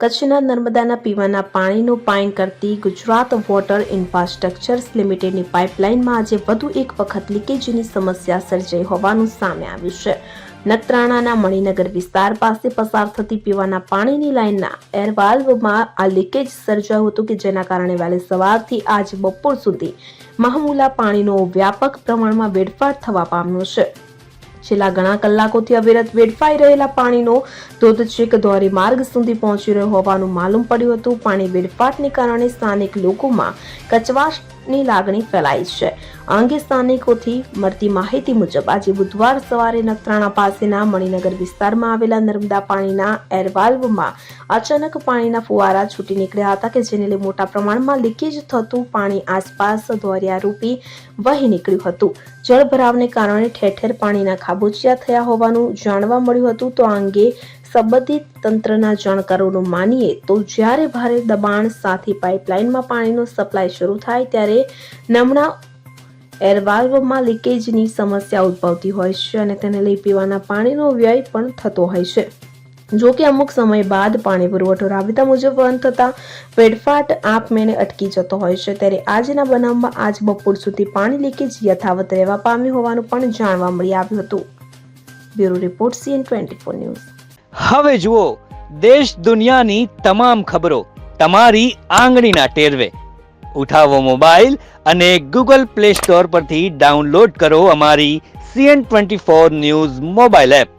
કચ્છના નર્મદાના પીવાના પાણીનું પાઇપ કરતી ગુજરાત વોટર ઇન્ફ્રાસ્ટ્રક્ચર્સ લિમિટેડની પાઇપલાઇનમાં આજે વધુ એક વખત લીકેજની સમસ્યા સર્જાઈ હોવાનું સામે આવ્યું છે. નખત્રાણાના મણિનગર વિસ્તાર પાસે પસાર થતી પીવાના પાણીની લાઇનના એરવાલ્વમાં આ લીકેજ સર્જાયું હતું કે જેના કારણે વહેલી સવારથી આજ બપોર સુધી મહામૂલા પાણીનો વ્યાપક પ્રમાણમાં વેડફાટ થવા પામ્યો છે. છેલ્લા ઘણા કલાકોથી અવિરત વેડફાઈ રહેલા પાણીનો ધોધ છેક ધોરી માર્ગ સુધી પહોંચી રહ્યો હોવાનું માલુમ પડ્યું હતું. પાણી વેડફાટને કારણે સ્થાનિક લોકોમાં કચવાશની લાગણી ફેલાઈ છે. આ અંગે સ્થાનિકોથી મળતી માહિતી મુજબ આજે બુધવાર સવારે નખત્રાણા પાસેના મણિનગર વિસ્તારમાં આવેલા નર્મદા પાણીના એરવાલ્વમાં અચાનક પાણીના ફુવારા છૂટી નીકળ્યા હતા કે જેને લઈ મોટા પ્રમાણમાં લીકેજ થતું પાણી આસપાસ ધોરિયા રૂપી વહી નીકળ્યું હતું. જળભરાવને કારણે ઠેર ઠેર પાણીના ખાબોચિયા થયા હોવાનું જાણવા મળ્યું હતું. તો આ અંગે સંબંધિત તંત્રના જાણકારોનું માનીએ તો જ્યારે ભારે દબાણ સાથે પાઇપલાઇનમાં પાણીનો સપ્લાય શરૂ થાય ત્યારે નમણા એરવાલ્વમાં લીકેજની સમસ્યા ઉદ્ભવતી હોય છે અને તેને લઈ પીવાના પાણીનો વ્યય પણ થતો હોય છે. જો કે અમુક સમય બાદ પાણી પુરવઠો રાબેતા મુજબ બંધ થતા વેડફાટ આપમેળે અટકી જતો હોય છે. ત્યારે આજના બનાવમાં આજ બપોર સુધી પાણી લીકેજ યથાવત રહેવા પામ્યું હોવાનું પણ જાણવા મળી આવ્યું હતું. Bureau report CN24 news. હવે જુઓ દેશ દુનિયાની તમામ ખબરો તમારી આંગળીના ટેરવે. ઉઠાવો મોબાઈલ અને Google Play Store પરથી ડાઉનલોડ કરો અમારી CN24 ન્યૂઝ મોબાઈલ એપ.